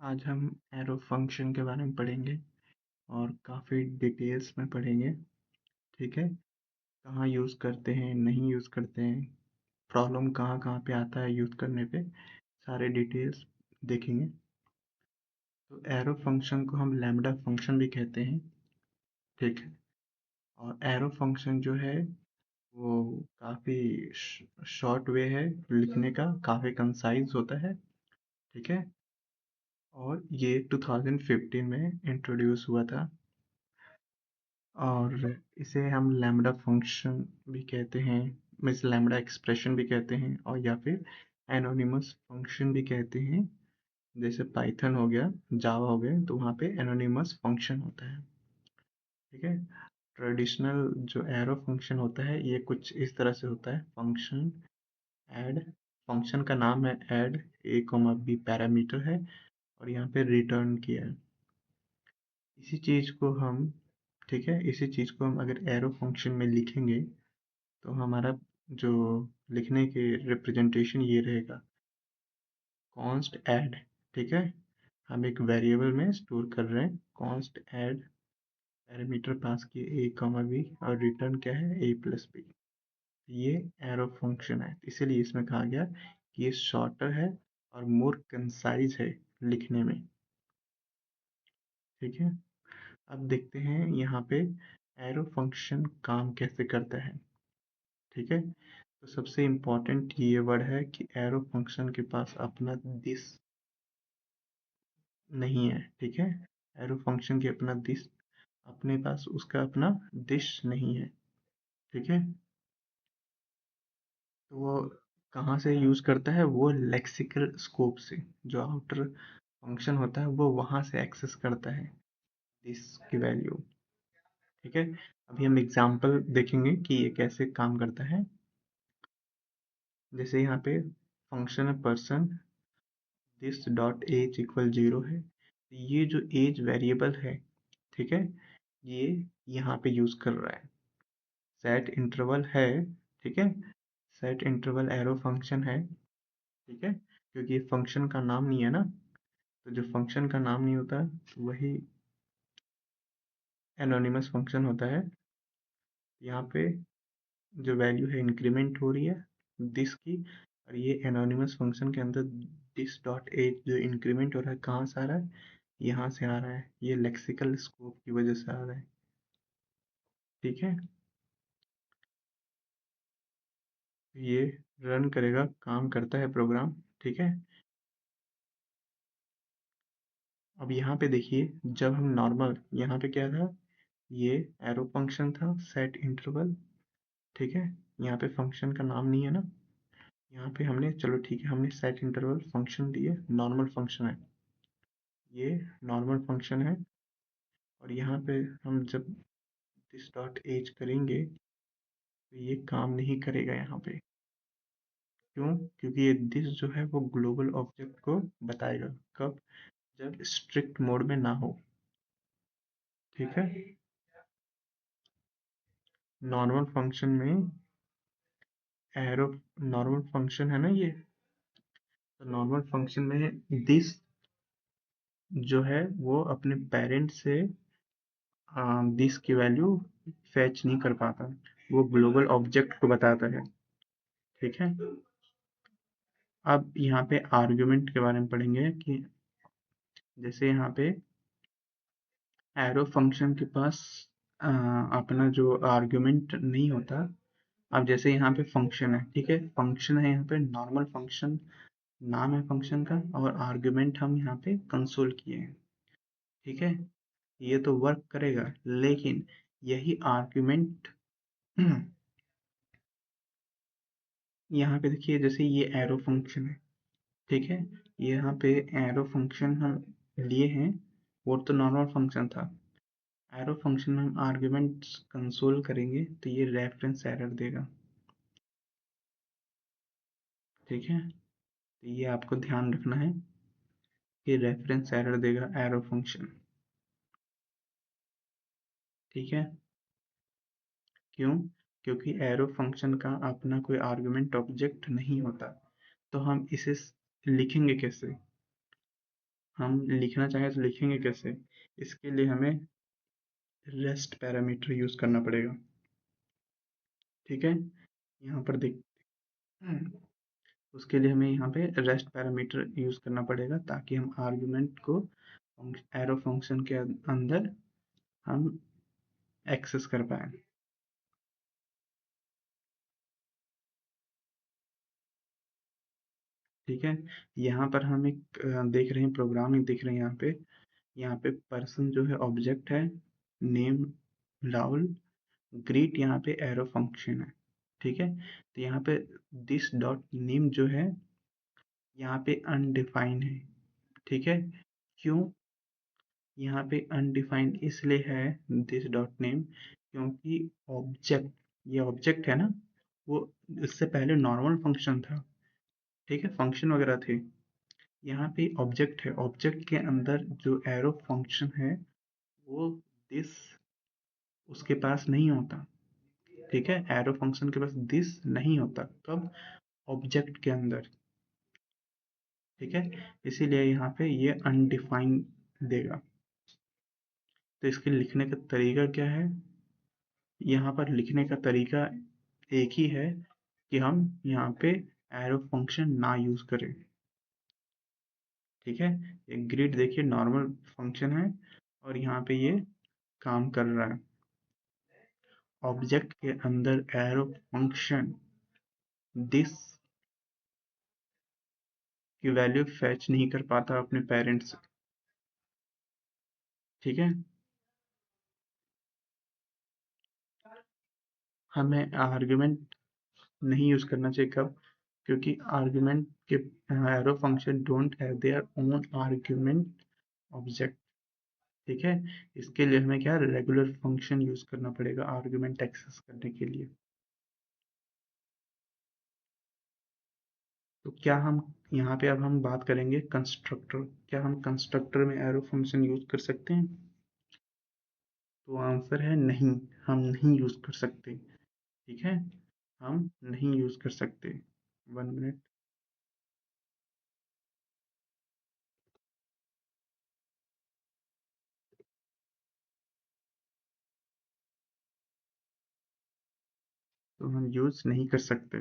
आज हम arrow function के बारे में पढ़ेंगे और काफ़ी डिटेल्स में पढ़ेंगे। ठीक है, कहाँ यूज़ करते हैं, नहीं यूज़ करते हैं, प्रॉब्लम कहाँ कहाँ पे आता है यूज़ करने पे, सारे डिटेल्स देखेंगे। तो एरो फंक्शन को हम लैम्ब्डा फंक्शन भी कहते हैं। ठीक है, और एरो फंक्शन जो है वो काफ़ी शॉर्ट वे है लिखने का, काफ़ी कंसाइज होता है। ठीक है, और ये 2015 में इंट्रोड्यूस हुआ था और इसे हम लैम्ब्डा फंक्शन भी कहते हैं, मीन्स लैम्ब्डा एक्सप्रेशन भी कहते हैं, और या फिर एनोनिमस फंक्शन भी कहते हैं। जैसे पाइथन हो गया, जावा हो गया, तो वहाँ पे एनोनिमस फंक्शन होता है। ठीक है, ट्रेडिशनल जो एरो फंक्शन होता है ये कुछ इस तरह से होता है। फंक्शन ऐड, फंक्शन का नाम है ऐड, ए कॉमा बी पैरामीटर है और यहाँ पे रिटर्न किया है इसी चीज़ को हम। ठीक है, इसी चीज़ को हम अगर एरो फंक्शन में लिखेंगे तो हमारा जो लिखने के रिप्रेजेंटेशन ये रहेगा, कॉन्स्ट ऐड। ठीक है, हम एक वेरिएबल में स्टोर कर रहे हैं, कॉन्स्ट ऐड पैरामीटर पास किए ए कॉमा बी और रिटर्न क्या है, ए प्लस बी। ये एरो फंक्शन है, इसीलिए इसमें कहा गया कि ये शॉर्टर है और मोर कंसाइज है लिखने में। ठीक है, अब देखते हैं यहाँ पे एरो फंक्शन काम कैसे करता है। ठीक है, तो सबसे इम्पोर्टेंट ये वर्ड है कि एरो फंक्शन के पास अपना दिस नहीं है। ठीक है, एरो फंक्शन के अपना दिस, अपने पास उसका अपना दिश नहीं है। ठीक है, तो वो कहाँ से यूज करता है, वो लेक्सिकल स्कोप से, जो आउटर फंक्शन होता है वो वहां से एक्सेस करता है दिस की वैल्यू। ठीक है, अभी हम एग्जांपल देखेंगे कि ये कैसे काम करता है। जैसे यहाँ पे फंक्शन है person this dot age equal 0 है, ये जो एज वेरिएबल है, ठीक है, ये यहाँ पे यूज कर रहा है। सेट इंटरवल है, ठीक है, सेट इंटरवल एरो फंक्शन है। ठीक है, क्योंकि ये फंक्शन का नाम नहीं है ना, तो जो फंक्शन का नाम नहीं होता तो वही एनोनिमस फंक्शन होता है। यहाँ पे जो वैल्यू है इंक्रीमेंट हो रही है दिस की, और ये एनोनिमस फंक्शन के अंदर दिस डॉट एज जो इंक्रीमेंट हो रहा है कहाँ से आ रहा है, यहाँ से आ रहा है, ये लेक्सिकल स्कोप की वजह से आ रहा है। ठीक है, ये रन करेगा, काम करता है प्रोग्राम। ठीक है, अब यहाँ पे देखिए, जब हम नॉर्मल, यहाँ पे क्या था, ये एरो फंक्शन था सेट इंटरवल। ठीक है, यहाँ पे फंक्शन का नाम नहीं है ना, यहाँ पे हमने, चलो ठीक है, हमने सेट इंटरवल फंक्शन दिए, नॉर्मल फंक्शन है, ये नॉर्मल फंक्शन है। और यहाँ पे हम जब दिस डॉट एज करेंगे तो ये काम नहीं करेगा यहाँ पे। क्यों? क्योंकि ये दिस जो है वो ग्लोबल ऑब्जेक्ट को बताएगा, कब, जब स्ट्रिक्ट मोड में ना हो। ठीक है, नॉर्मल फंक्शन में एरो, नॉर्मल फंक्शन है ना ये, तो नॉर्मल फंक्शन में दिस जो है वो अपने पेरेंट से दिस की वैल्यू फैच नहीं कर पाता, वो ग्लोबल ऑब्जेक्ट को बताता है। ठीक है, अब यहाँ पे आर्गुमेंट के बारे में पढ़ेंगे कि जैसे यहाँ पे एरो फंक्शन के पास अपना जो आर्गुमेंट नहीं होता। अब जैसे यहाँ पे फंक्शन है, ठीक है, फंक्शन है यहाँ पे नॉर्मल फंक्शन, नाम है फंक्शन का, और आर्गुमेंट हम यहाँ पे कंसोल किए हैं। ठीक है, ये तो वर्क करेगा, लेकिन यही आर्गुमेंट यहाँ पे देखिए, जैसे ये एरो फंक्शन है, ठीक है, यहाँ पे एरो फंक्शन हम लिए हैं, वो तो नॉर्मल फंक्शन था। एरो फंक्शन में हम आर्ग्यूमेंट्स कंसोल करेंगे तो ये रेफरेंस एरर देगा। ठीक है, तो ये आपको ध्यान रखना है कि रेफरेंस एरर देगा एरो फंक्शन। ठीक है, क्यों? क्योंकि एरो फंक्शन का अपना कोई आर्गुमेंट ऑब्जेक्ट नहीं होता, तो हम इसे लिखेंगे कैसे? हम लिखना चाहें तो लिखेंगे कैसे? इसके लिए हमें रेस्ट पैरामीटर यूज़ करना पड़ेगा। ठीक है, यहाँ पर देख, उसके लिए हमें यहाँ पे रेस्ट पैरामीटर यूज़ करना पड़ेगा ताकि हम आर्गुमेंट को एरो फंक्शन के अंदर हम एक्सेस कर पाए। ठीक है, यहाँ पर हम एक देख रहे हैं, प्रोग्राम ही देख रहे हैं। यहाँ पे पर्सन जो है ऑब्जेक्ट है, नेम राहुल, ग्रीट यहाँ पे एरो फंक्शन है। ठीक है, तो यहाँ पे दिस डॉट नेम जो है यहाँ पे अनडिफाइन है। ठीक है, क्यों यहाँ पे अनडिफाइंड इसलिए है दिस डॉट नेम, क्योंकि ऑब्जेक्ट, ये ऑब्जेक्ट है ना, वो इससे पहले नॉर्मल फंक्शन था। ठीक है, फंक्शन वगैरह थे, यहाँ पे ऑब्जेक्ट है। ऑब्जेक्ट के अंदर जो एरो फंक्शन है वो दिस उसके पास नहीं होता। ठीक है, एरो फंक्शन के पास दिस नहीं होता, कब? ऑब्जेक्ट के अंदर। ठीक है, इसीलिए यहाँ पे ये अनडिफाइंड देगा। तो इसके लिखने का तरीका क्या है? यहाँ पर लिखने का तरीका एक ही है कि हम यहाँ पे एरो फंक्शन ना यूज करें। ठीक है, एक ग्रिड देखिए नॉर्मल फंक्शन है और यहाँ पे ये काम कर रहा है। ऑब्जेक्ट के अंदर एरो फंक्शन दिस की वैल्यू फैच नहीं कर पाता अपने पेरेंट्स से। ठीक है, हमें आर्गुमेंट नहीं यूज करना चाहिए, कब? क्योंकि आर्गुमेंट के arrow function don't have their own argument object. ठीक है, इसके लिए हमें क्या रेगुलर फंक्शन यूज करना पड़ेगा आर्गुमेंट एक्सेस करने के लिए। तो क्या हम यहाँ पे अब हम बात करेंगे कंस्ट्रक्टर। क्या हम कंस्ट्रक्टर में एरो फंक्शन यूज कर सकते हैं? तो आंसर है नहीं, हम नहीं यूज कर सकते। ठीक है, हम नहीं यूज कर सकते। 1 मिनट। तो हम यूज नहीं कर सकते।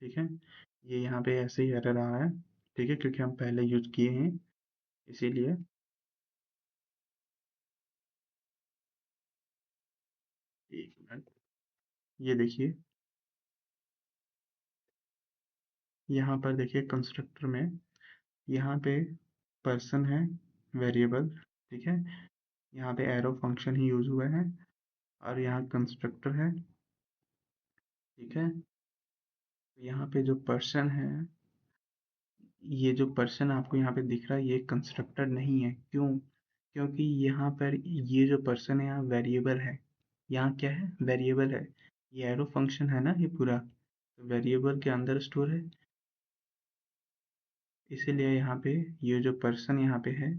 ठीक है, ये यहाँ पे ऐसे ही एरर आ रहा है। ठीक है, क्योंकि हम पहले यूज किए हैं इसीलिए। एक मिनट, ये देखिए, यहाँ पर देखिए कंस्ट्रक्टर में यहाँ पे पर्सन है वेरिएबल। ठीक है, यहाँ पे एरो फंक्शन ही यूज हुआ है और यहाँ कंस्ट्रक्टर है। ठीक है, तो यहाँ पे जो पर्सन है, ये जो पर्सन आपको यहाँ पे दिख रहा है ये कंस्ट्रक्टर नहीं है। क्यों? क्योंकि यहाँ पर ये जो पर्सन है यहाँ वेरिएबल है। यहाँ क्या है? वेरिएबल है। ये एरो फंक्शन है ना, ये पूरा तो वेरिएबल के अंदर स्टोर है। इसीलिए यहाँ पे ये जो पर्सन यहाँ पे है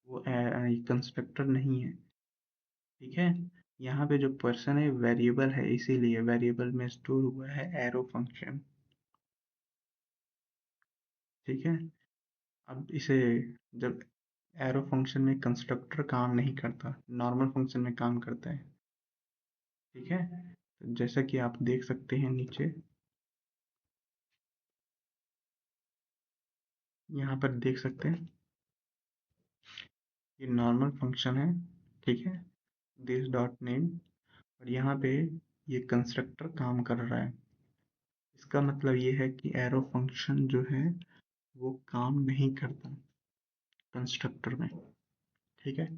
वो कंस्ट्रक्टर नहीं है। ठीक है, यहाँ पे जो पर्सन है वेरिएबल है, इसीलिए वेरिएबल में स्टोर हुआ है एरो फंक्शन। ठीक है, अब इसे जब एरो फंक्शन में कंस्ट्रक्टर काम नहीं करता, नॉर्मल फंक्शन में काम करता है। ठीक है, तो जैसा कि आप देख सकते हैं नीचे, यहाँ पर देख सकते हैं ये नॉर्मल फंक्शन है। ठीक है, दिस डॉट नेम, और यहाँ पे ये कंस्ट्रक्टर काम कर रहा है। इसका मतलब ये है कि एरो फंक्शन जो है वो काम नहीं करता कंस्ट्रक्टर में। ठीक है,